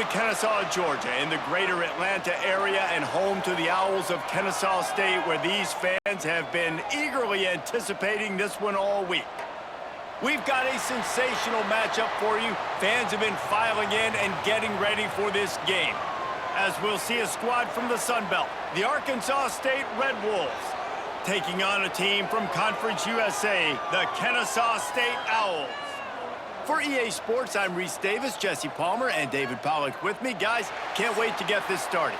to Kennesaw, Georgia, in the greater Atlanta area and home to the Owls of Kennesaw State, where these fans have been eagerly anticipating this one all week. We've got a sensational matchup for you. Fans have been filing in and getting ready for this game, as we'll see a squad from the Sun Belt, the Arkansas State Red Wolves, taking on a team from Conference USA, the Kennesaw State Owls. For EA Sports, I'm Reese Davis, Jesse Palmer, and David Pollack with me. Guys, can't wait to get this started.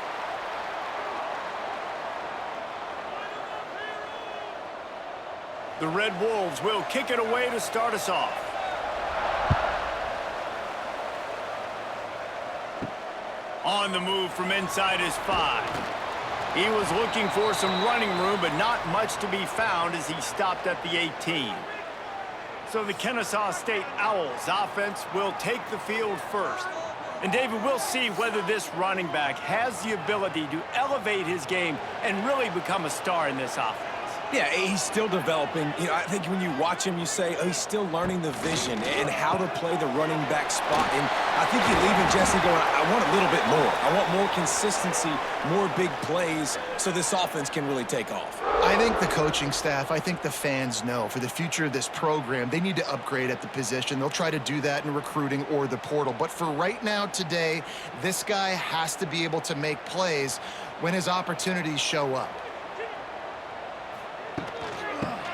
The Red Wolves will kick it away to start us off. On the move from inside his 5. He was looking for some running room, but not much to be found as he stopped at the 18. So the Kennesaw State Owls offense will take the field first. And David, we'll see whether this running back has the ability to elevate his game and really become a star in this offense. Yeah, he's still developing. You know, I think when you watch him, you say, oh, he's still learning the vision and how to play the running back spot. And I think you're leaving Jesse going, I want a little bit more. I want more consistency, more big plays, so this offense can really take off. I think the coaching staff, I think the fans know for the future of this program, they need to upgrade at the position. They'll try to do that in recruiting or the portal. But for right now, today, this guy has to be able to make plays when his opportunities show up.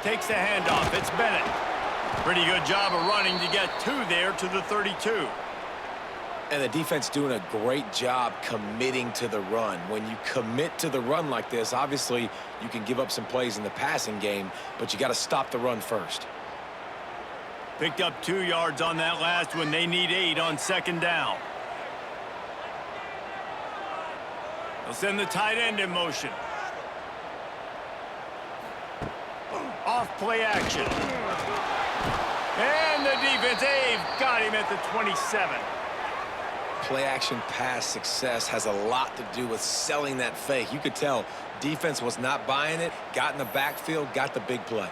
Takes the handoff. It's Bennett. Pretty good job of running to get 2 there to the 32. And the defense doing a great job committing to the run. When you commit to the run like this, obviously you can give up some plays in the passing game, but you got to stop the run first. Picked up 2 yards on that last one. They need 8 on second down. They'll send the tight end in motion. Off play action. And the defense, they've got him at the 27. Play action pass success has a lot to do with selling that fake. You could tell defense was not buying it, got in the backfield, got the big play.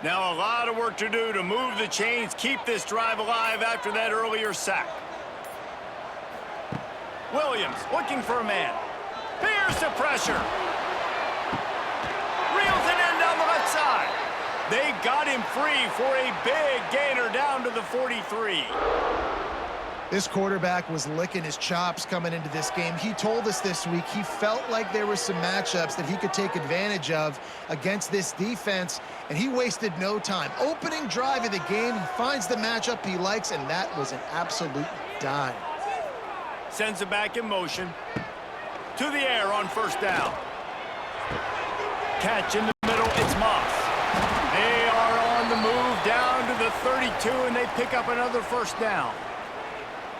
Now a lot of work to do to move the chains, keep this drive alive after that earlier sack. Williams looking for a man. Pierce the pressure. Reels it in down the left side. They got him free for a big gainer down to the 43. This quarterback was licking his chops coming into this game. He told us this week he felt like there were some matchups that he could take advantage of against this defense, and he wasted no time. Opening drive of the game, he finds the matchup he likes, and that was an absolute dime. Sends it back in motion. To the air on first down. Catch in the middle, it's Moss. They are on the move down to the 32, and they pick up another first down.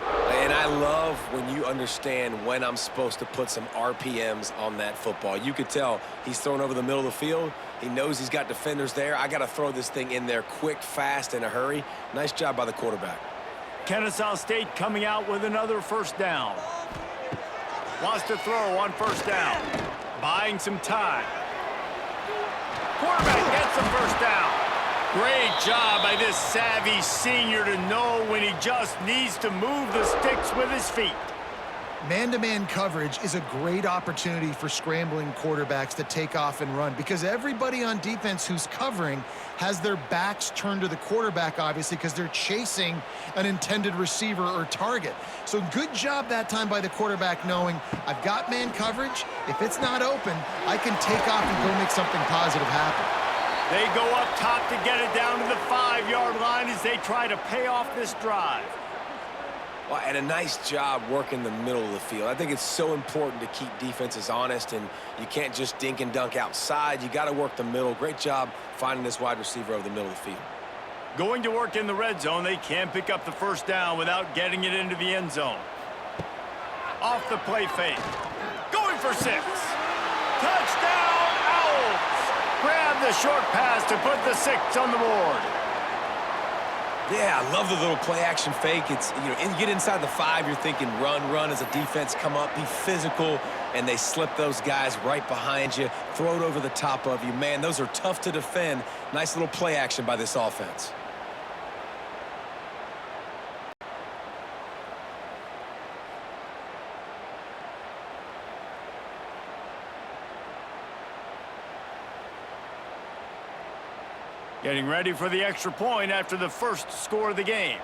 And I love when you understand when I'm supposed to put some RPMs on that football. You could tell he's thrown over the middle of the field. He knows he's got defenders there. I got to throw this thing in there quick, fast, in a hurry. Nice job by the quarterback. Kennesaw State coming out with another first down. Wants to throw on first down. Buying some time. Quarterback gets the first down. Great job by this savvy senior to know when he just needs to move the sticks with his feet. Man-to-man coverage is a great opportunity for scrambling quarterbacks to take off and run, because everybody on defense who's covering has their backs turned to the quarterback, obviously, because they're chasing an intended receiver or target. So good job that time by the quarterback knowing, I've got man coverage. If it's not open, I can take off and go make something positive happen. They go up top to get it down to the 5-yard line as they try to pay off this drive. Well, and a nice job working the middle of the field. I think it's so important to keep defenses honest, and you can't just dink and dunk outside. You got to work the middle. Great job finding this wide receiver over the middle of the field. Going to work in the red zone, they can pick up the first down without getting it into the end zone. Off the play fake. Going for 6. Touchdown, Owls! Grab the short pass to put the 6 on the board. Yeah, I love the little play-action fake. It's, you get inside the 5, you're thinking run as a defense, come up, be physical. and they slip those guys right behind you, throw it over the top of you. Man, those are tough to defend. Nice little play action by this offense. Getting ready for the extra point after the first score of the game.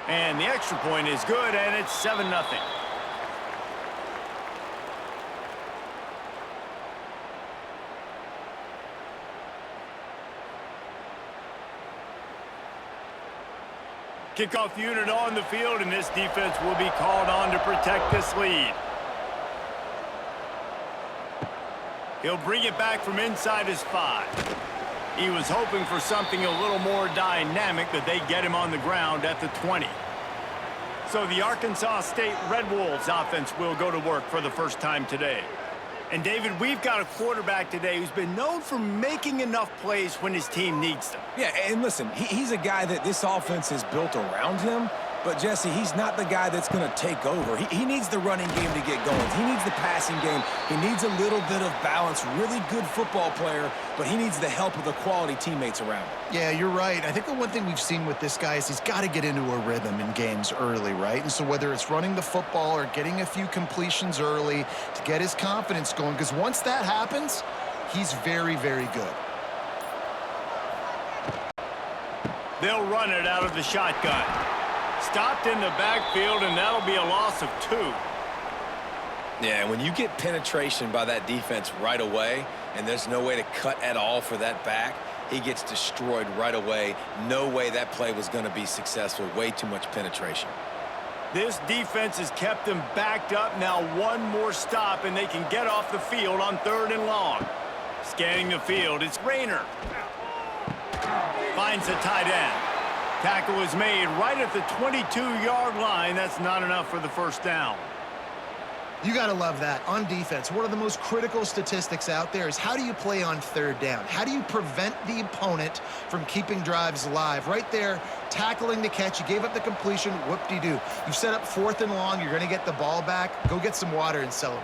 And the extra point is good, and it's 7-0. Kickoff unit on the field, and this defense will be called on to protect this lead. He'll bring it back from inside his 5. He was hoping for something a little more dynamic, but they get him on the ground at the 20. So the Arkansas State Red Wolves offense will go to work for the first time today. And David, we've got a quarterback today who's been known for making enough plays when his team needs them. Yeah, and listen, he's a guy that this offense is built around him. But, Jesse, he's not the guy that's going to take over. He needs the running game to get going. He needs the passing game. He needs a little bit of balance. Really good football player, but he needs the help of the quality teammates around him. Yeah, you're right. I think the one thing we've seen with this guy is he's got to get into a rhythm in games early, right? And so whether it's running the football or getting a few completions early to get his confidence going, because once that happens, he's very, very good. They'll run it out of the shotgun. Stopped in the backfield, and that'll be a loss of 2. Yeah, when you get penetration by that defense right away, and there's no way to cut at all for that back, he gets destroyed right away. No way that play was going to be successful. Way too much penetration. This defense has kept them backed up. Now one more stop, and they can get off the field on 3rd and long. Scanning the field, it's Rayner. Finds the tight end. Tackle is made right at the 22-yard line. That's not enough for the first down. You got to love that. On defense, one of the most critical statistics out there is how do you play on 3rd down? How do you prevent the opponent from keeping drives alive? Right there, tackling the catch. You gave up the completion. Whoop-de-doo. You've set up 4th and long. You're going to get the ball back. Go get some water and celebrate.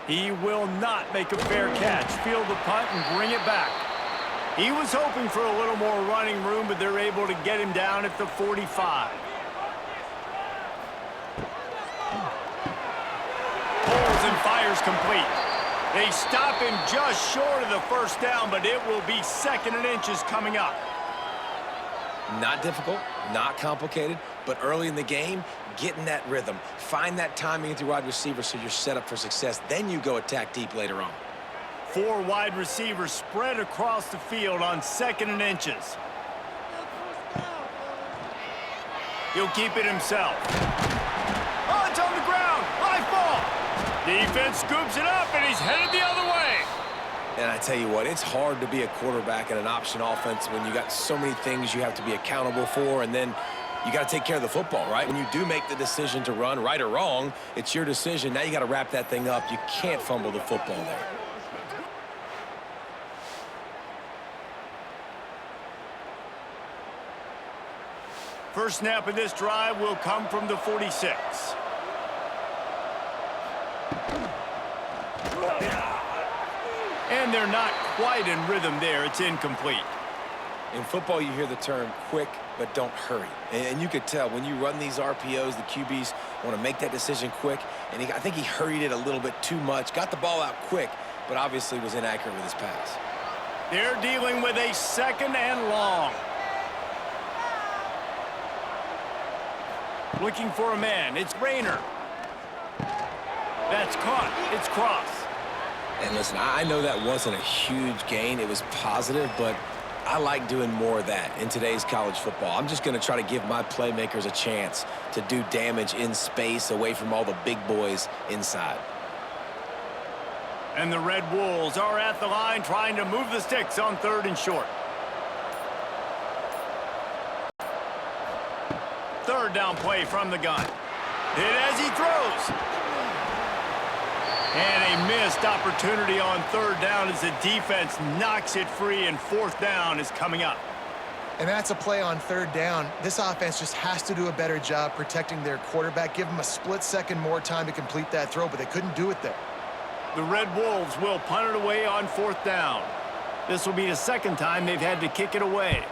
He will not make a fair catch. Field the punt and bring it back. He was hoping for a little more running room, but they're able to get him down at the 45. Pulls and fires complete. They stop him just short of the first down, but it will be 2nd and inches coming up. Not difficult, not complicated, but early in the game, get in that rhythm. Find that timing at the wide receiver so you're set up for success. Then you go attack deep later on. 4 wide receivers spread across the field on 2nd and inches. He'll keep it himself. Oh, it's on the ground. High ball. Defense scoops it up, and he's headed the other way. And I tell you what, it's hard to be a quarterback in an option offense when you got so many things you have to be accountable for, and then you got to take care of the football, right? When you do make the decision to run, right or wrong, it's your decision. Now you got to wrap that thing up. You can't fumble the football there. First snap of this drive will come from the 46. And they're not quite in rhythm there. It's incomplete. In football, you hear the term quick, but don't hurry. And you could tell when you run these RPOs, the QBs want to make that decision quick. And I think he hurried it a little bit too much. Got the ball out quick, but obviously was inaccurate with his pass. They're dealing with a 2nd and long. Looking for a man. It's Rayner. That's caught. It's Cross. And listen, I know that wasn't a huge gain. It was positive, but I like doing more of that in today's college football. I'm just going to try to give my playmakers a chance to do damage in space away from all the big boys inside. And the Red Wolves are at the line trying to move the sticks on 3rd and short. 3rd down play from the gun. Hit as he throws. And a missed opportunity on 3rd down as the defense knocks it free, and 4th down is coming up. And that's a play on third down. This offense just has to do a better job protecting their quarterback. Give them a split second more time to complete that throw, but they couldn't do it there. The Red Wolves will punt it away on fourth down. This will be the second time they've had to kick it away.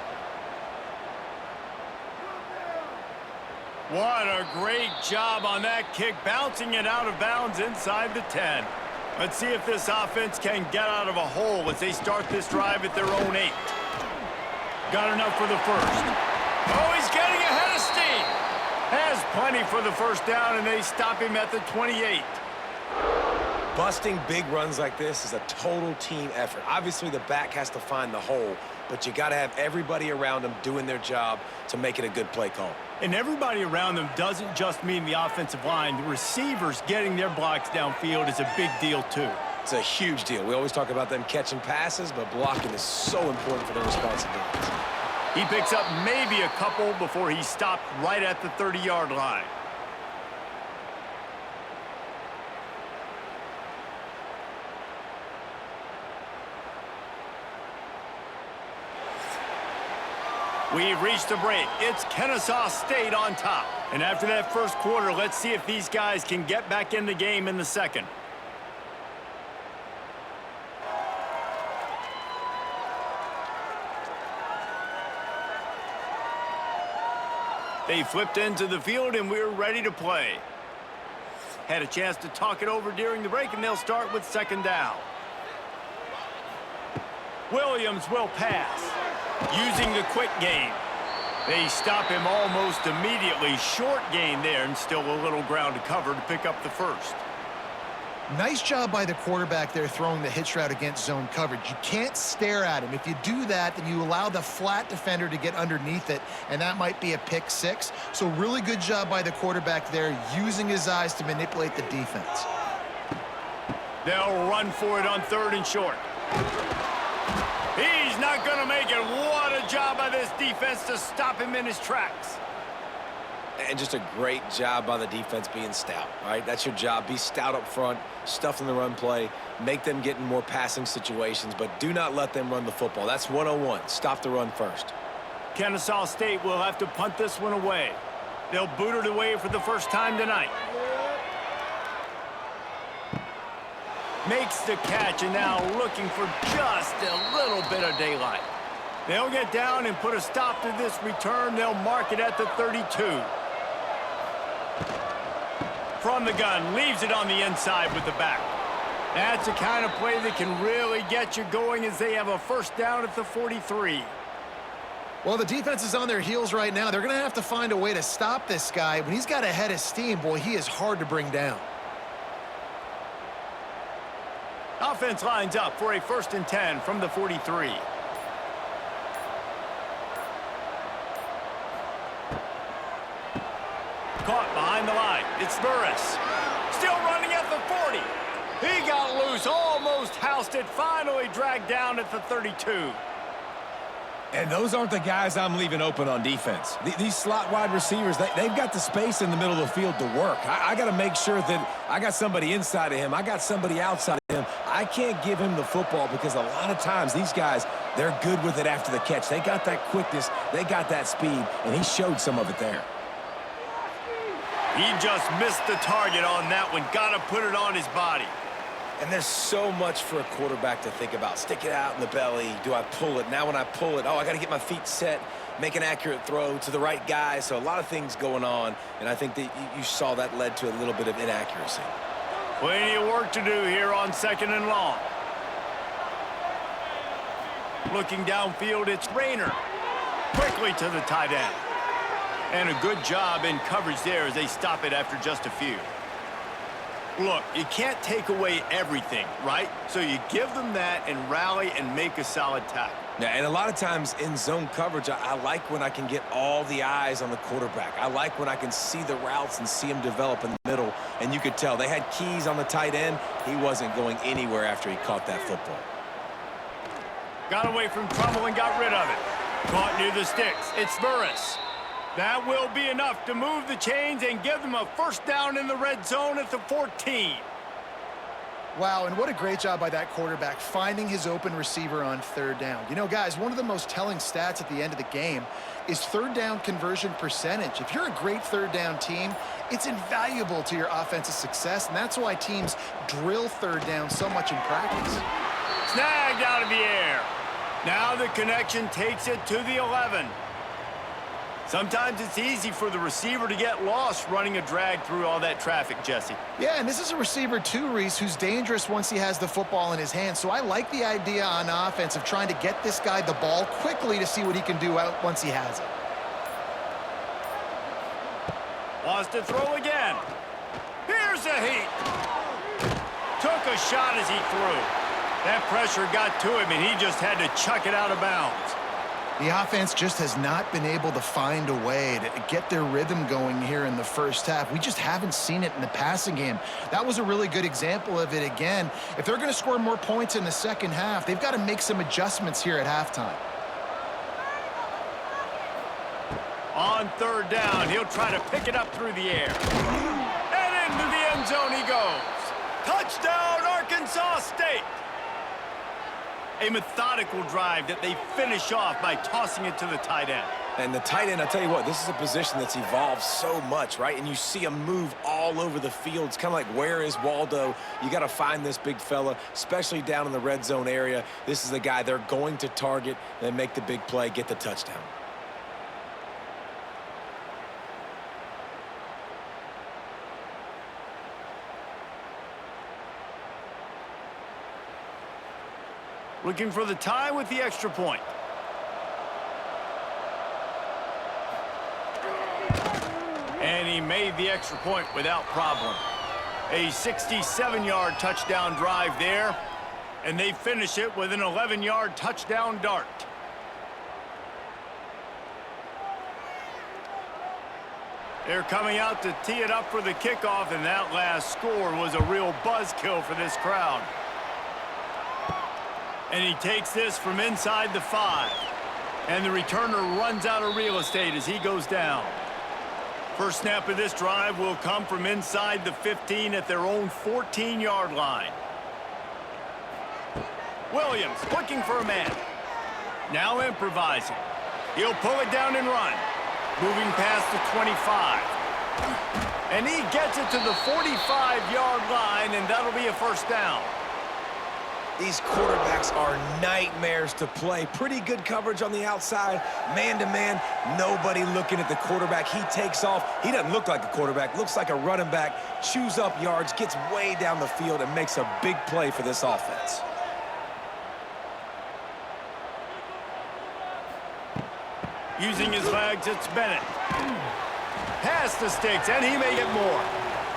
What a great job on that kick, bouncing it out of bounds inside the 10. Let's see if this offense can get out of a hole as they start this drive at their own 8. Got enough for the first. Oh, he's getting ahead of steam. Has plenty for the first down, and they stop him at the 28. Busting big runs like this is a total team effort. Obviously, the back has to find the hole, but you got to have everybody around them doing their job to make it a good play call. And everybody around them doesn't just mean the offensive line. The receivers getting their blocks downfield is a big deal, too. It's a huge deal. We always talk about them catching passes, but blocking is so important for their responsibilities. He picks up maybe a couple before he's stopped right at the 30-yard line. We've reached a break. It's Kennesaw State on top. And after that first quarter, let's see if these guys can get back in the game in the second. They flipped into the field, and we're ready to play. Had a chance to talk it over during the break, and they'll start with second down. Williams will pass, using the quick game. They stop him almost immediately. Short gain there, and still a little ground to cover to pick up the first. Nice job by the quarterback there throwing the hitch route against zone coverage. You can't stare at him. If you do that, then you allow the flat defender to get underneath it, and that might be a pick six. So really good job by the quarterback there, using his eyes to manipulate the defense. They'll run for it on third and short. He's not going to make it. What a job by this defense to stop him in his tracks. And just a great job by the defense being stout, right? That's your job. Be stout up front, stuff in the run play, make them get in more passing situations, but do not let them run the football. That's 101. Stop the run first. Kennesaw State will have to punt this one away. They'll boot it away for the first time tonight. Makes the catch, and now looking for just a little bit of daylight. They'll get down and put a stop to this return. They'll mark it at the 32. From the gun, leaves it on the inside with the back. That's the kind of play that can really get you going as they have a first down at the 43. Well, the defense is on their heels right now. They're going to have to find a way to stop this guy. When he's got a head of steam, boy, he is hard to bring down. Offense lines up for a 1st and 10 from the 43. Caught behind the line. It's Burris. Still running at the 40. He got loose, almost housed it, finally dragged down at the 32. And those aren't the guys I'm leaving open on defense. These slot wide receivers, they've got the space in the middle of the field to work. I got to make sure that I got somebody inside of him. I got somebody outside of him. I can't give him the football because a lot of times these guys, they're good with it after the catch. They got that quickness. They got that speed, and he showed some of it there. He just missed the target on that one. Got to put it on his body. And there's so much for a quarterback to think about. Stick it out in the belly. Do I pull it? Now when I pull it, I got to get my feet set, make an accurate throw to the right guy. So a lot of things going on, and I think that you saw that led to a little bit of inaccuracy. Plenty of work to do here on 2nd and long. Looking downfield, it's Rayner. Quickly to the tight end. And a good job in coverage there as they stop it after just a few. Look, you can't take away everything, right? So you give them that and rally and make a solid tackle. Yeah, and a lot of times in zone coverage, I like when I can get all the eyes on the quarterback. I like when I can see the routes and see him develop in the middle. And you could tell they had keys on the tight end. He wasn't going anywhere after he caught that football. Got away from trouble and got rid of it. Caught near the sticks. It's Burris. That will be enough to move the chains and give them a first down in the red zone at the 14. Wow, and what a great job by that quarterback finding his open receiver on third down. You know, guys, one of the most telling stats at the end of the game is third down conversion percentage. If you're a great third down team, it's invaluable to your offensive success, and that's why teams drill third down so much in practice. Snagged out of the air. Now the connection takes it to the 11. Sometimes it's easy for the receiver to get lost running a drag through all that traffic, Jesse. Yeah, and this is a receiver too, Reese, who's dangerous once he has the football in his hands. So I like the idea on offense of trying to get this guy the ball quickly to see what he can do out once he has it. Wants to throw again. Here's a heat. Took a shot as he threw. That pressure got to him, and he just had to chuck it out of bounds. The offense just has not been able to find a way to get their rhythm going here in the first half. We just haven't seen it in the passing game. That was a really good example of it again. If they're going to score more points in the second half, they've got to make some adjustments here at halftime. On third down, he'll try to pick it up through the air. And into the end zone he goes. Touchdown, Arkansas State! A methodical drive that they finish off by tossing it to the tight end. And the tight end, I tell you what, this is a position that's evolved so much, right? And you see him move all over the field. It's kind of like, where is Waldo? You got to find this big fella, especially down in the red zone area. This is the guy they're going to target and make the big play, get the touchdown. Looking for the tie with the extra point. And he made the extra point without problem. A 67-yard touchdown drive there, and they finish it with an 11-yard touchdown dart. They're coming out to tee it up for the kickoff, and that last score was a real buzzkill for this crowd. And he takes this from inside the 5. And the returner runs out of real estate as he goes down. First snap of this drive will come from inside the 15 at their own 14-yard line. Williams looking for a man. Now improvising. He'll pull it down and run. Moving past the 25. And he gets it to the 45-yard line, and that'll be a first down. These quarterbacks are nightmares to play. Pretty good coverage on the outside. Man-to-man, nobody looking at the quarterback. He takes off. He doesn't look like a quarterback. Looks like a running back. Chews up yards, gets way down the field, and makes a big play for this offense. Using his legs, it's Bennett. Past the sticks, and he may get more.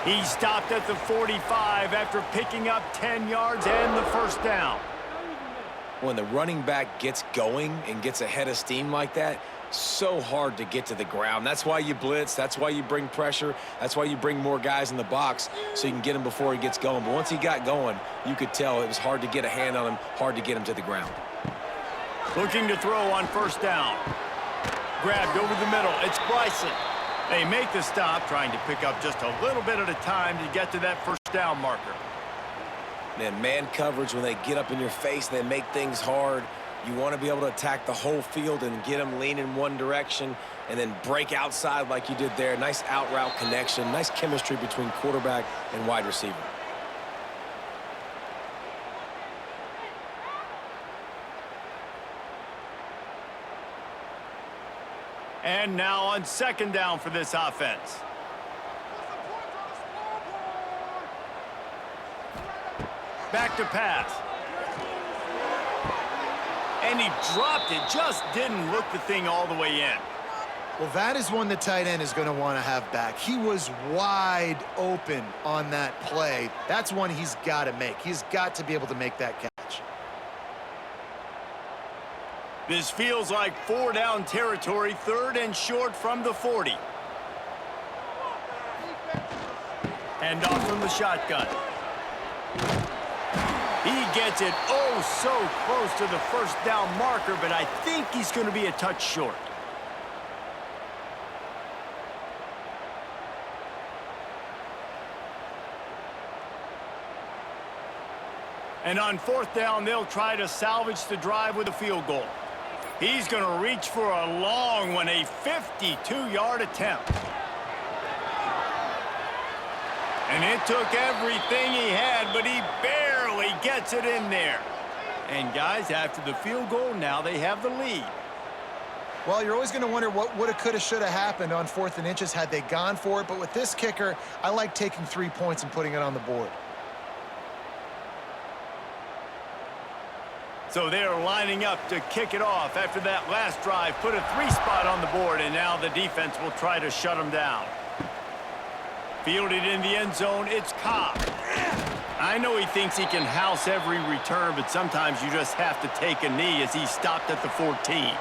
He stopped at the 45 after picking up 10 yards and the first down. When the running back gets going and gets ahead of steam like that, so hard to get to the ground. That's why you blitz. That's why you bring pressure. That's why you bring more guys in the box so you can get him before he gets going. But once he got going, you could tell it was hard to get a hand on him, hard to get him to the ground. Looking to throw on first down. Grabbed over the middle. It's Bryson. They make the stop, trying to pick up just a little bit at a time to get to that first down marker. Man coverage, when they get up in your face, they make things hard. You want to be able to attack the whole field and get them lean in one direction and then break outside like you did there. Nice out route connection, nice chemistry between quarterback and wide receiver. And now on second down for this offense. Back to pass. And he dropped it, just didn't look the thing all the way in. Well, that is one the tight end is going to want to have back. He was wide open on that play. That's one he's got to make. He's got to be able to make that catch. This feels like 4-down territory, third and short from the 40. Hand off from the shotgun. He gets it oh so close to the first down marker, but I think he's going to be a touch short. And on fourth down, they'll try to salvage the drive with a field goal. He's going to reach for a long one, a 52-yard attempt. And it took everything he had, but he barely gets it in there. And guys, after the field goal, now they have the lead. Well, you're always going to wonder what woulda, coulda, shoulda happened on 4th and inches had they gone for it. But with this kicker, I like taking 3 points and putting it on the board. So they're lining up to kick it off after that last drive. Put a 3-spot on the board, and now the defense will try to shut them down. Fielded in the end zone, it's Cobb. I know he thinks he can house every return, but sometimes you just have to take a knee as he stopped at the 14.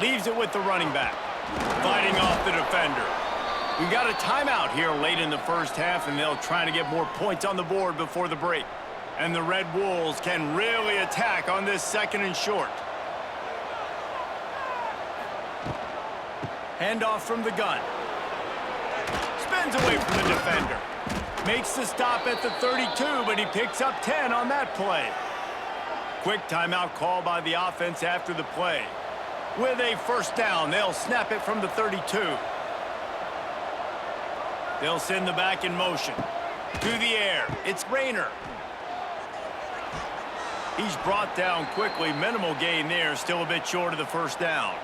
Leaves it with the running back. Fighting off the defender. We've got a timeout here late in the first half, and they'll try to get more points on the board before the break. And the Red Wolves can really attack on this 2nd and short. Handoff from the gun. Spins away from the defender. Makes the stop at the 32, but he picks up 10 on that play. Quick timeout call by the offense after the play. With a first down, they'll snap it from the 32. They'll send the back in motion. To the air, it's Rayner. He's brought down quickly. Minimal gain there, still a bit short of the first down.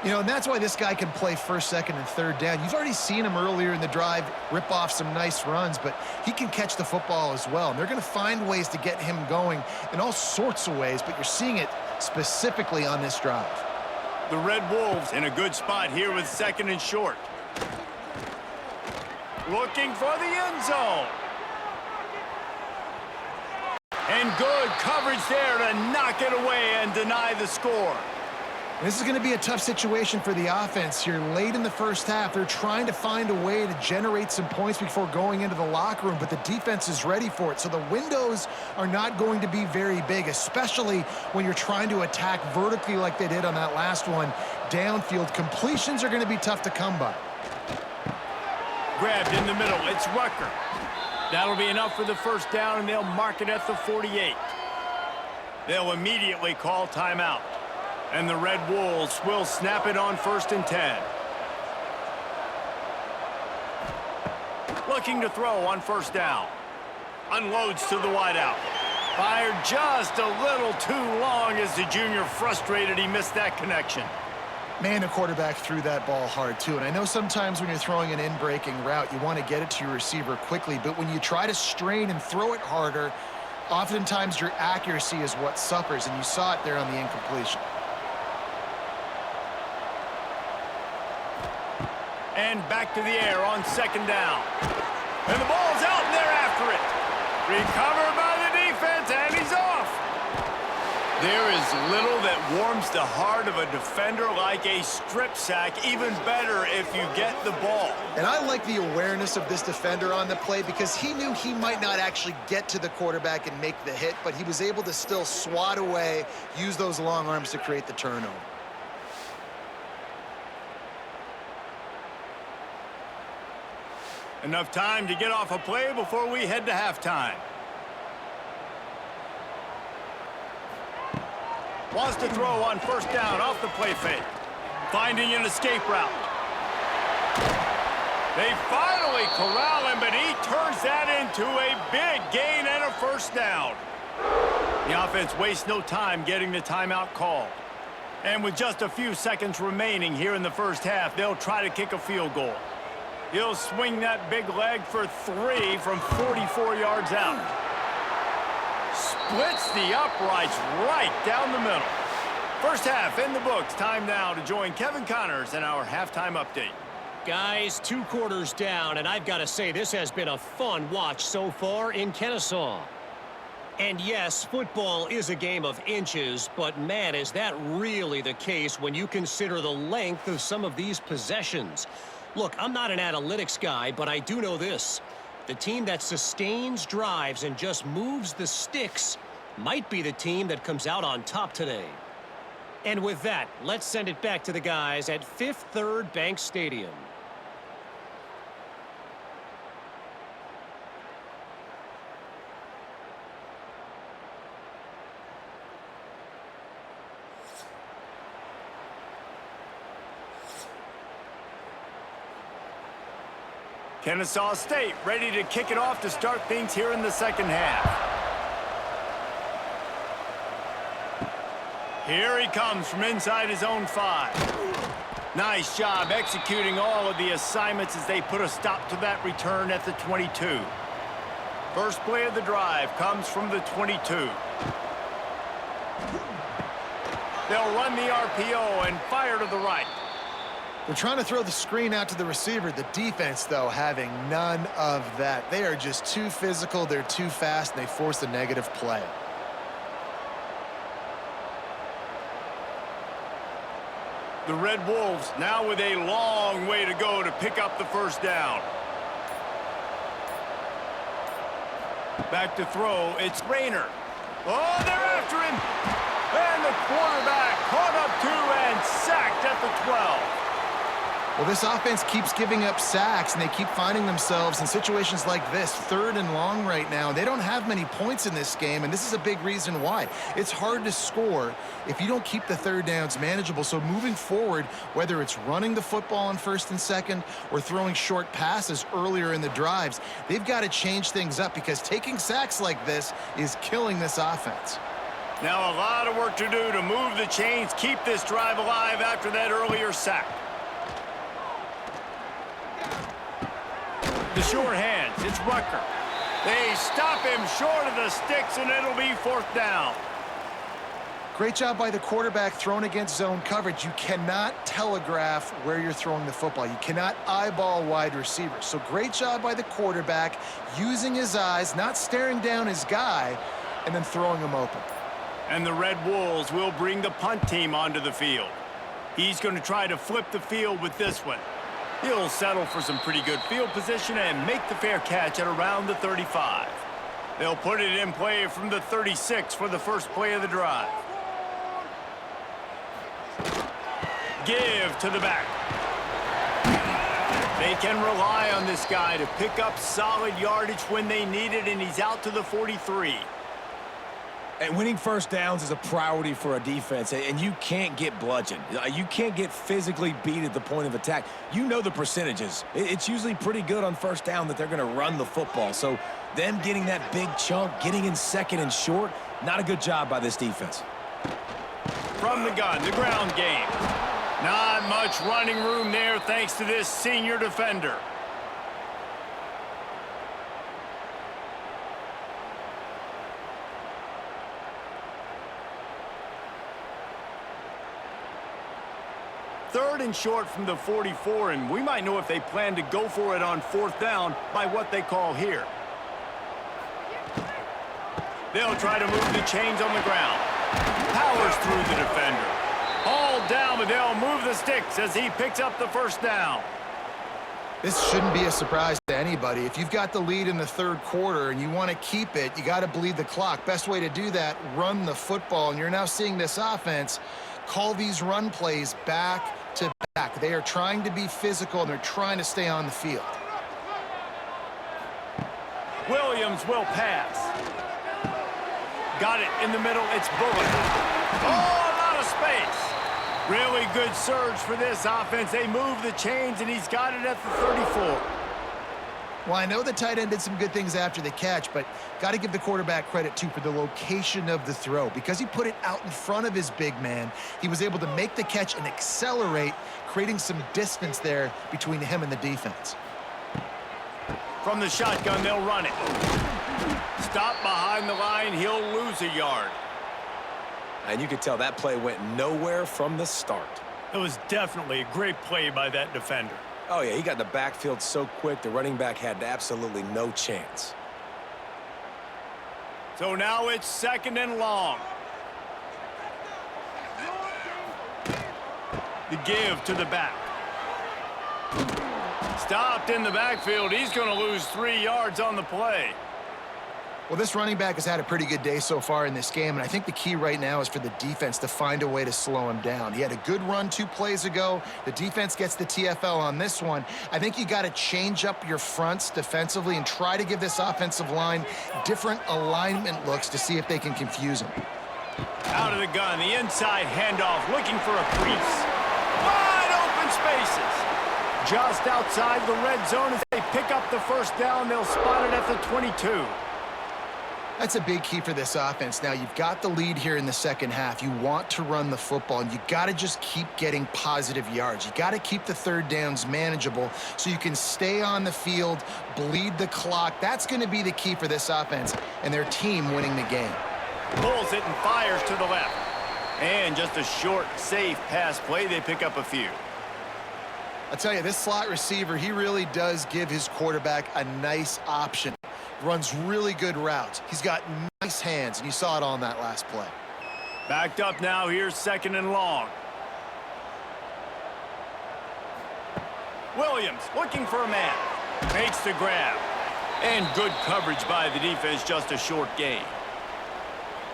You know, and that's why this guy can play 1st, 2nd, and 3rd down. You've already seen him earlier in the drive rip off some nice runs, but he can catch the football as well. And they're going to find ways to get him going in all sorts of ways, but you're seeing it specifically on this drive. The Red Wolves in a good spot here with 2nd and short. Looking for the end zone. And good coverage there to knock it away and deny the score. This is going to be a tough situation for the offense here late in the first half. They're trying to find a way to generate some points before going into the locker room, but the defense is ready for it. So the windows are not going to be very big, especially when you're trying to attack vertically like they did on that last one. Downfield completions are going to be tough to come by. Grabbed in the middle, it's Rucker. That'll be enough for the first down, and they'll mark it at the 48. They'll immediately call timeout. And the Red Wolves will snap it on 1st and 10. Looking to throw on 1st down. Unloads to the wideout. Fired just a little too long as the junior frustrated he missed that connection. Man, the quarterback threw that ball hard, too. And I know sometimes when you're throwing an in-breaking route, you want to get it to your receiver quickly. But when you try to strain and throw it harder, oftentimes your accuracy is what suffers. And you saw it there on the incompletion. And back to the air on 2nd down. And the ball's out, and they're after it. Recovered by the defense, and he's off. There is little that warms the heart of a defender like a strip sack, even better if you get the ball. And I like the awareness of this defender on the play because he knew he might not actually get to the quarterback and make the hit, but he was able to still swat away, use those long arms to create the turnover. Enough time to get off a play before we head to halftime. Wants to throw on 1st down off the play fake. Finding an escape route. They finally corral him, but he turns that into a big gain and a 1st down. The offense wastes no time getting the timeout called. And with just a few seconds remaining here in the first half, they'll try to kick a field goal. He'll swing that big leg for 3 from 44 yards out. Splits the uprights right down the middle. First half in the books. Time now to join Kevin Connors in our halftime update. Guys, 2 quarters down, and I've got to say this has been a fun watch so far in Kennesaw. And yes, football is a game of inches, but man, is that really the case when you consider the length of some of these possessions. Look, I'm not an analytics guy, but I do know this. The team that sustains drives and just moves the sticks might be the team that comes out on top today. And with that, let's send it back to the guys at Fifth Third Bank Stadium. Kennesaw State ready to kick it off to start things here in the second half. Here he comes from inside his own 5. Nice job executing all of the assignments as they put a stop to that return at the 22. First play of the drive comes from the 22. They'll run the RPO and fire to the right. They're trying to throw the screen out to the receiver. The defense, though, having none of that. They are just too physical, they're too fast, and they force a negative play. The Red Wolves now with a long way to go to pick up the first down. Back to throw, it's Rayner. Oh, they're after him! And the quarterback caught up to and sacked at the 12. Well, this offense keeps giving up sacks, and they keep finding themselves in situations like this, 3rd and long right now. They don't have many points in this game, and this is a big reason why. It's hard to score if you don't keep the 3rd downs manageable. So moving forward, whether it's running the football on 1st and 2nd or throwing short passes earlier in the drives, they've got to change things up because taking sacks like this is killing this offense. Now a lot of work to do to move the chains, keep this drive alive after that earlier sack. The short hands, it's Rucker. They stop him short of the sticks, and it'll be 4th down. Great job by the quarterback thrown against zone coverage. You cannot telegraph where you're throwing the football. You cannot eyeball wide receivers. So great job by the quarterback using his eyes, not staring down his guy, and then throwing him open. And the Red Wolves will bring the punt team onto the field. He's going to try to flip the field with this one. He'll settle for some pretty good field position and make the fair catch at around the 35. They'll put it in play from the 36 for the first play of the drive. Give to the back. They can rely on this guy to pick up solid yardage when they need it, and he's out to the 43. And winning first downs is a priority for a defense, and you can't get bludgeoned. You can't get physically beat at the point of attack. You know the percentages. It's usually pretty good on first down that they're going to run the football. So them getting that big chunk, getting in 2nd and short, not a good job by this defense. From the gun, the ground game. Not much running room there thanks to this senior defender. Third and short from the 44, and we might know if they plan to go for it on 4th down by what they call here. They'll try to move the chains on the ground. Powers through the defender. All down, but they'll move the sticks as he picks up the first down. This shouldn't be a surprise to anybody. If you've got the lead in the 3rd quarter and you want to keep it, you got to bleed the clock. Best way to do that, run the football. And you're now seeing this offense call these run plays back to back. They are trying to be physical, and they're trying to stay on the field. Williams will pass. Got it in the middle. It's Bullock. Oh, a lot of space. Really good surge for this offense. They move the chains, and he's got it at the 34. Well, I know the tight end did some good things after the catch, but got to give the quarterback credit, too, for the location of the throw. Because he put it out in front of his big man, he was able to make the catch and accelerate, creating some distance there between him and the defense. From the shotgun, they'll run it. Stop behind the line, he'll lose a yard. And you could tell that play went nowhere from the start. It was definitely a great play by that defender. Oh, yeah, he got the backfield so quick, the running back had absolutely no chance. So now it's 2nd and long. The give to the back. Stopped in the backfield. He's going to lose 3 yards on the play. Well, this running back has had a pretty good day so far in this game, and I think the key right now is for the defense to find a way to slow him down. He had a good run 2 plays ago. The defense gets the TFL on this one. I think you got to change up your fronts defensively and try to give this offensive line different alignment looks to see if they can confuse him. Out of the gun, the inside handoff, looking for a crease. Wide open spaces. Just outside the red zone as they pick up the first down. They'll spot it at the 22. That's a big key for this offense. Now, you've got the lead here in the second half. You want to run the football, and you got to just keep getting positive yards. You got to keep the third downs manageable so you can stay on the field, bleed the clock. That's going to be the key for this offense and their team winning the game. Pulls it and fires to the left. And just a short, safe pass play. They pick up a few. I'll tell you, this slot receiver, he really does give his quarterback a nice option. Runs really good routes. He's got nice hands, and you saw it on that last play. Backed up now. Here's 2nd and long. Williams looking for a man. Makes the grab. And good coverage by the defense. Just a short gain.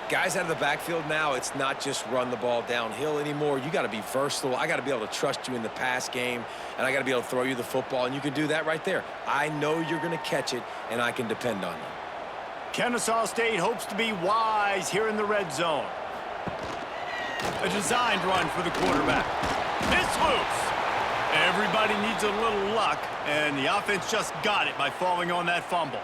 Guys out of the backfield now, it's not just run the ball downhill anymore. You got to be versatile. I got to be able to trust you in the pass game, and I got to be able to throw you the football, and you can do that right there. I know you're going to catch it, and I can depend on you. Kennesaw State hopes to be wise here in the red zone. A designed run for the quarterback. It's loose. Everybody needs a little luck, and the offense just got it by falling on that fumble.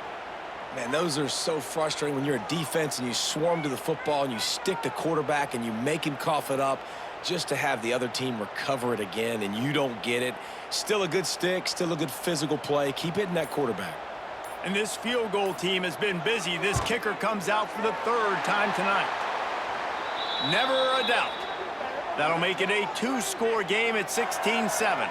Man, those are so frustrating when you're a defense and you swarm to the football and you stick the quarterback and you make him cough it up just to have the other team recover it again and you don't get it. Still a good stick, still a good physical play. Keep hitting that quarterback. And this field goal team has been busy. This kicker comes out for the 3rd time tonight. Never a doubt. That'll make it a 2-score game at 16-7.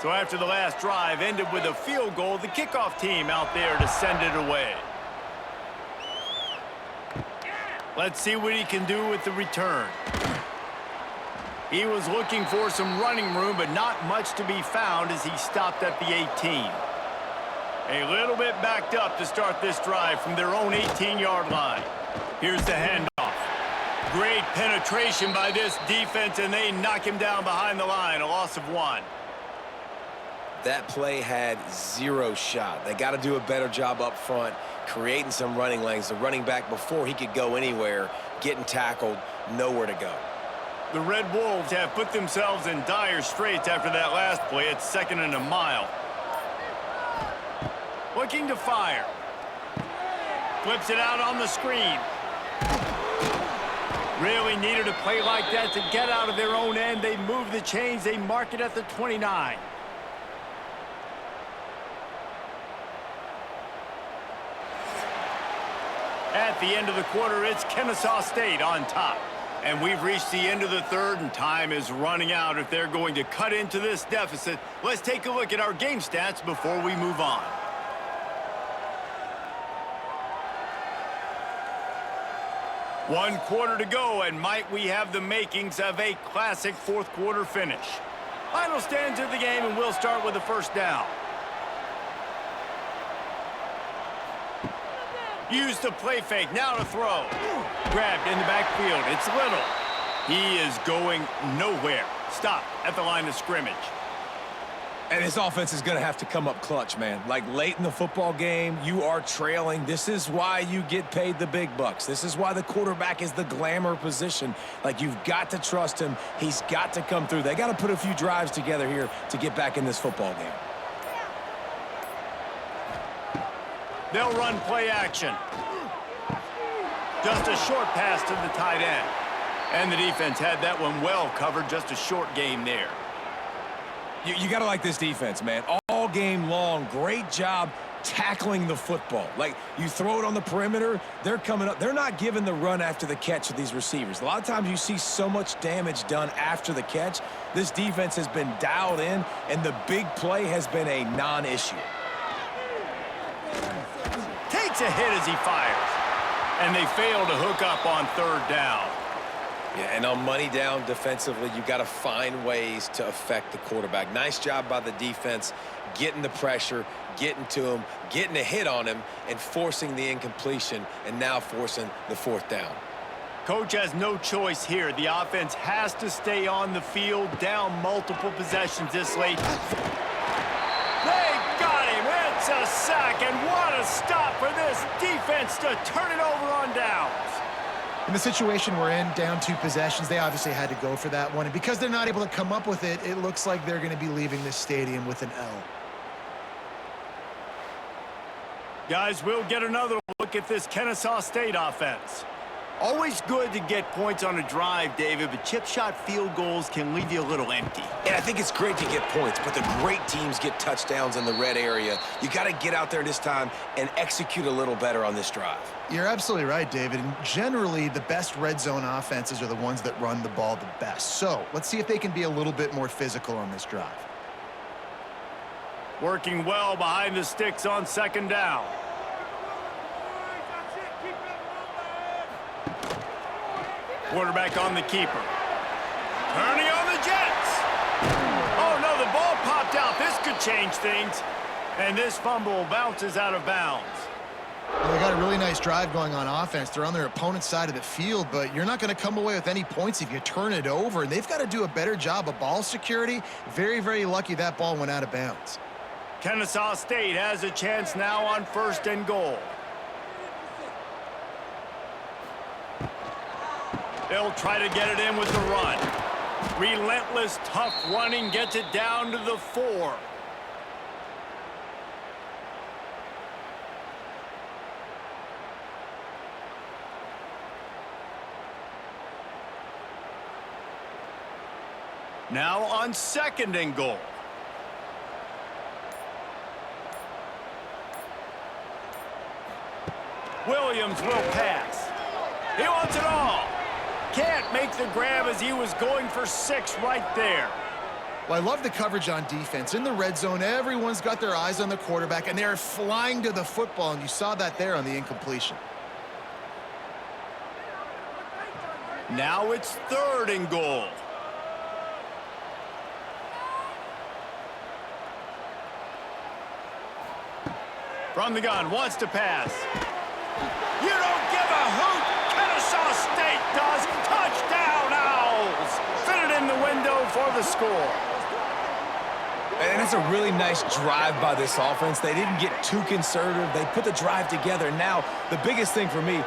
So after the last drive ended with a field goal, the kickoff team out there to send it away. Let's see what he can do with the return. He was looking for some running room, but not much to be found as he stopped at the 18. A little bit backed up to start this drive from their own 18-yard line. Here's the handoff. Great penetration by this defense, and they knock him down behind the line, a loss of 1. That play had 0 shot. They got to do a better job up front, creating some running lanes. The running back, before he could go anywhere, getting tackled, nowhere to go. The Red Wolves have put themselves in dire straits after that last play. It's 2nd and a mile. Looking to fire. Flips it out on the screen. Really needed a play like that to get out of their own end. They move the chains. They mark it at the 29. At the end of the quarter, it's Kennesaw State on top. And we've reached the end of the 3rd, and time is running out if they're going to cut into this deficit. Let's take a look at our game stats before we move on. One quarter to go, and might we have the makings of a classic 4th quarter finish. Final stands of the game, and we'll start with the first down. Use the play fake, now to throw. Grabbed in the backfield, it's Little. He is going nowhere. Stop at the line of scrimmage. And this offense is going to have to come up clutch, man. Like late in the football game, you are trailing. This is why you get paid the big bucks. This is why the quarterback is the glamour position. Like, you've got to trust him. He's got to come through. They got to put a few drives together here to get back in this football game. They'll run play action. Just a short pass to the tight end. And the defense had that one well covered. Just a short game there. You got to like this defense, man. All game long, great job tackling the football. Like, you throw it on the perimeter, they're coming up. They're not giving the run after the catch of these receivers. A lot of times you see so much damage done after the catch. This defense has been dialed in, and the big play has been a non-issue. Takes a hit as he fires. And they fail to hook up on 3rd down. Yeah, and on money down defensively, you got to find ways to affect the quarterback. Nice job by the defense, getting the pressure, getting to him, getting a hit on him, and forcing the incompletion, and now forcing the 4th down. Coach has no choice here. The offense has to stay on the field, down multiple possessions this late. They got him. It's Gets a sack, and what a stop for this defense to turn it over on downs. In the situation we're in, down 2 possessions, they obviously had to go for that one. And because they're not able to come up with it, it looks like they're going to be leaving this stadium with an L. Guys, we'll get another look at this Kennesaw State offense. Always good to get points on a drive, David, but chip shot field goals can leave you a little empty. And I think it's great to get points, but the great teams get touchdowns in the red area. You got to get out there this time and execute a little better on this drive. You're absolutely right, David. And generally, the best red zone offenses are the ones that run the ball the best. So let's see if they can be a little bit more physical on this drive. Working well behind the sticks on 2nd down. Quarterback on the keeper. Turning on the Jets. Oh, no, the ball popped out. This could change things. And this fumble bounces out of bounds. Well, they got a really nice drive going on offense. They're on their opponent's side of the field, but you're not going to come away with any points if you turn it over. And they've got to do a better job of ball security. Very, very lucky that ball went out of bounds. Kennesaw State has a chance now on 1st and goal. They'll try to get it in with the run. Relentless, tough running gets it down to the 4. Now on 2nd and goal. Williams will pass. He wants it all. Can't make the grab as he was going for 6 right there. Well, I love the coverage on defense. In the red zone, everyone's got their eyes on the quarterback, and they're flying to the football, and you saw that there on the incompletion. Now it's 3rd and goal. From the gun, wants to pass. You don't give a hoot. Kennesaw State does. Touchdown, Owls. Fit it in the window for the score. And it's a really nice drive by this offense. They didn't get too conservative. They put the drive together. Now, the biggest thing for me,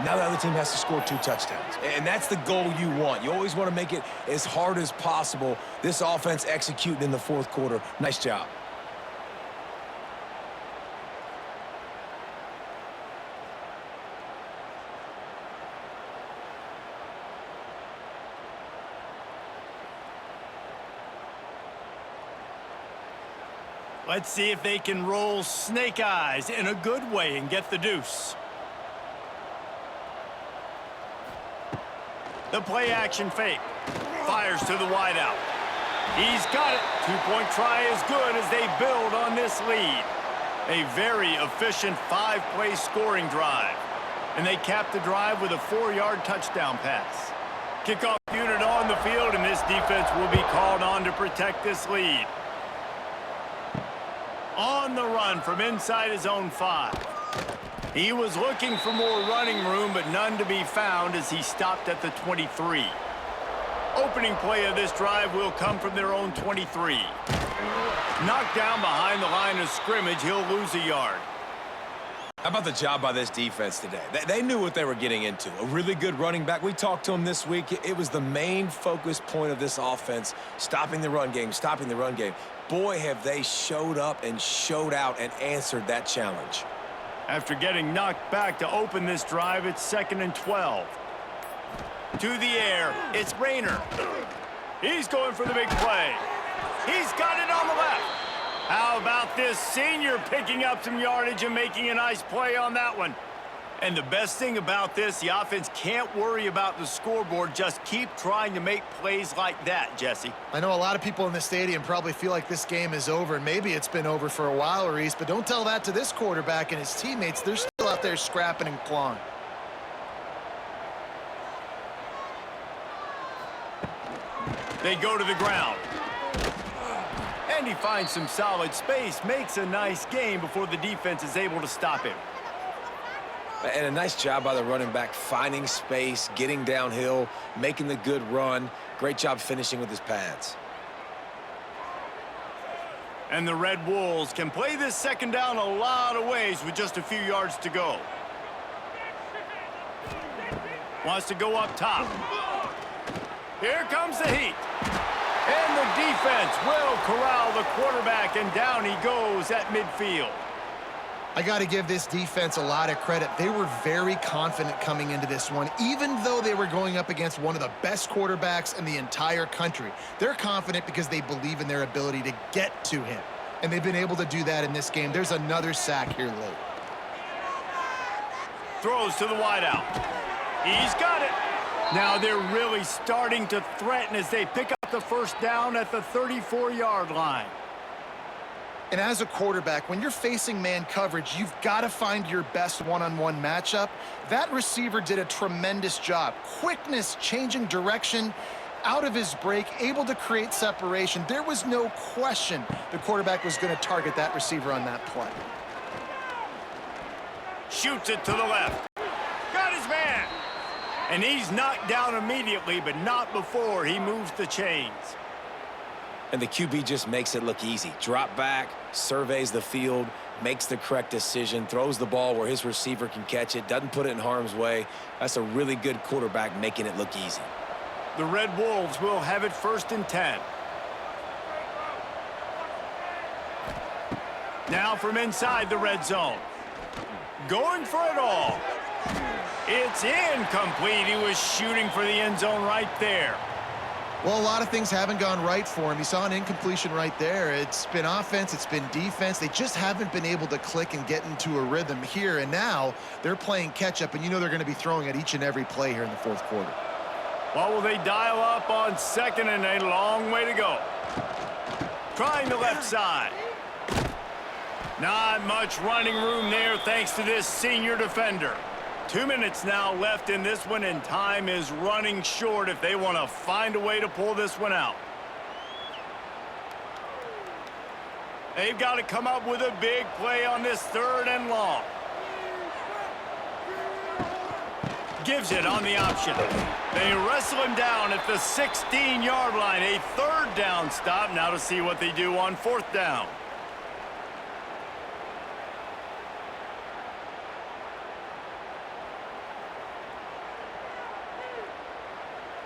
now the other team has to score 2 touchdowns. And that's the goal you want. You always want to make it as hard as possible. This offense executing in the 4th quarter. Nice job. Let's see if they can roll snake eyes in a good way and get the deuce. The play action fake. Fires to the wideout. He's got it. 2-point try is good as they build on this lead. A very efficient 5-play scoring drive. And they cap the drive with a 4-yard touchdown pass. Kickoff unit on the field, and this defense will be called on to protect this lead. On the run from inside his own 5. He was looking for more running room, but none to be found as he stopped at the 23. Opening play of this drive will come from their own 23. Knocked down behind the line of scrimmage, he'll lose a yard. How about the job by this defense today? They knew what they were getting into. A really good running back. We talked to him this week. It was the main focus point of this offense, stopping the run game, stopping the run game. Boy, have they showed up and showed out and answered that challenge. After getting knocked back to open this drive, it's 2nd and 12. To the air, it's Rayner. He's going for the big play. He's got it on the left. How about this senior picking up some yardage and making a nice play on that one? And the best thing about this, the offense can't worry about the scoreboard. Just keep trying to make plays like that, Jesse. I know a lot of people in the stadium probably feel like this game is over. Maybe it's been over for a while, Reese, but don't tell that to this quarterback and his teammates. They're still out there scrapping and clawing. They go to the ground. And he finds some solid space, makes a nice game before the defense is able to stop him. And a nice job by the running back, finding space, getting downhill, making the good run. Great job finishing with his pads. And the Red Wolves can play this second down a lot of ways with just a few yards to go. Wants to go up top. Here comes the heat. And the defense will corral the quarterback, and down he goes at midfield. I got to give this defense a lot of credit. They were very confident coming into this one, even though they were going up against one of the best quarterbacks in the entire country. They're confident because they believe in their ability to get to him, and they've been able to do that in this game. There's another sack here late. Throws to the wideout. He's got it. Now they're really starting to threaten as they pick up the first down at the 34-yard line. And as a quarterback, when you're facing man coverage, you've got to find your best one-on-one matchup. That receiver did a tremendous job. Quickness, changing direction, out of his break, able to create separation. There was no question the quarterback was going to target that receiver on that play. Shoots it to the left. Got his man. And he's knocked down immediately, but not before he moves the chains. And the QB just makes it look easy. Drop back, surveys the field, makes the correct decision, throws the ball where his receiver can catch it, doesn't put it in harm's way. That's a really good quarterback making it look easy. The Red Wolves will have it 1st and 10. Now from inside the red zone. Going for it all. It's incomplete. He was shooting for the end zone right there. Well, a lot of things haven't gone right for him. He saw an incompletion right there. It's been offense, it's been defense. They just haven't been able to click and get into a rhythm here. And now they're playing catch-up, and you know they're going to be throwing at each and every play here in the 4th quarter. Well, will they dial up on 2nd and a long way to go? Trying the left side. Not much running room there thanks to this senior defender. 2 minutes now left in this one, and time is running short if they want to find a way to pull this one out. They've got to come up with a big play on this 3rd and long. Gives it on the option. They wrestle him down at the 16-yard line. A 3rd down stop. Now to see what they do on 4th down.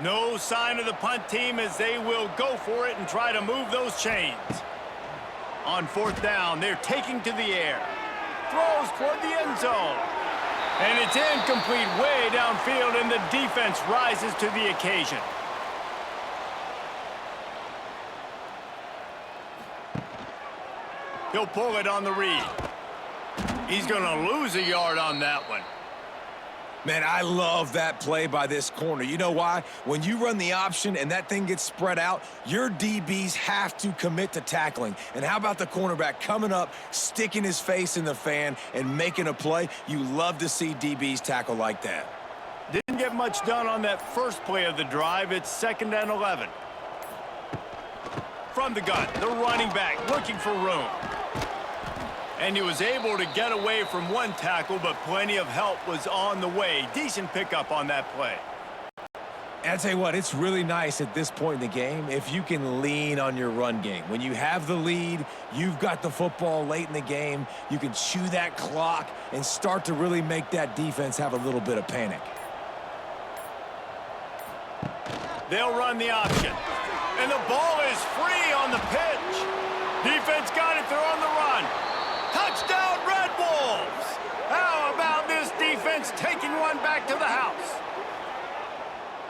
No sign of the punt team as they will go for it and try to move those chains. On 4th down, they're taking to the air. Throws toward the end zone. And it's incomplete way downfield, and the defense rises to the occasion. He'll pull it on the read. He's going to lose a yard on that one. Man, I love that play by this corner. You know why? When you run the option and that thing gets spread out, your DBs have to commit to tackling. And how about the cornerback coming up, sticking his face in the fan, and making a play? You love to see DBs tackle like that. Didn't get much done on that first play of the drive. It's 2nd and 11. From the gun, the running back looking for room. And he was able to get away from one tackle, but plenty of help was on the way. Decent pickup on that play. And I'll tell you what, it's really nice at this point in the game if you can lean on your run game. When you have the lead, you've got the football late in the game, you can chew that clock and start to really make that defense have a little bit of panic. They'll run the option. And the ball is free on the pitch. Defense got it, they're on the run. Touchdown, Red Wolves! How about this defense taking one back to the house?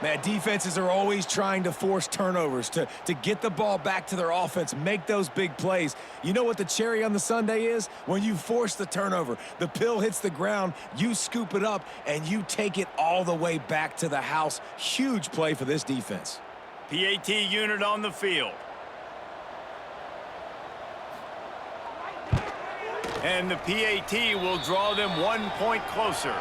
Man, defenses are always trying to force turnovers to get the ball back to their offense, make those big plays. You know what the cherry on the sundae is? When you force the turnover, the pill hits the ground, you scoop it up, and you take it all the way back to the house. Huge play for this defense. PAT unit on the field. And the PAT will draw them 1 point closer.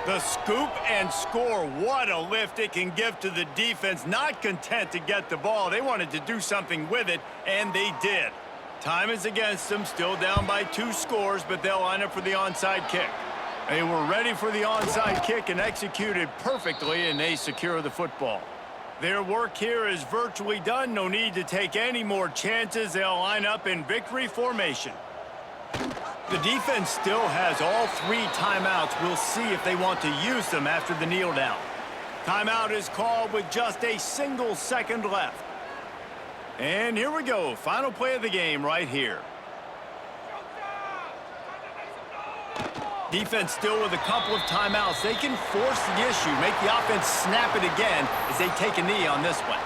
The scoop and score. What a lift it can give to the defense. Not content to get the ball. They wanted to do something with it, and they did. Time is against them. Still down by 2 scores, but they'll line up for the onside kick. They were ready for the onside kick and executed perfectly, and they secure the football. Their work here is virtually done. No need to take any more chances. They'll line up in victory formation. The defense still has all 3 timeouts. We'll see if they want to use them after the kneel down. Timeout is called with just a single second left. And here we go. Final play of the game right here. Defense still with a couple of timeouts. They can force the issue, make the offense snap it again as they take a knee on this one.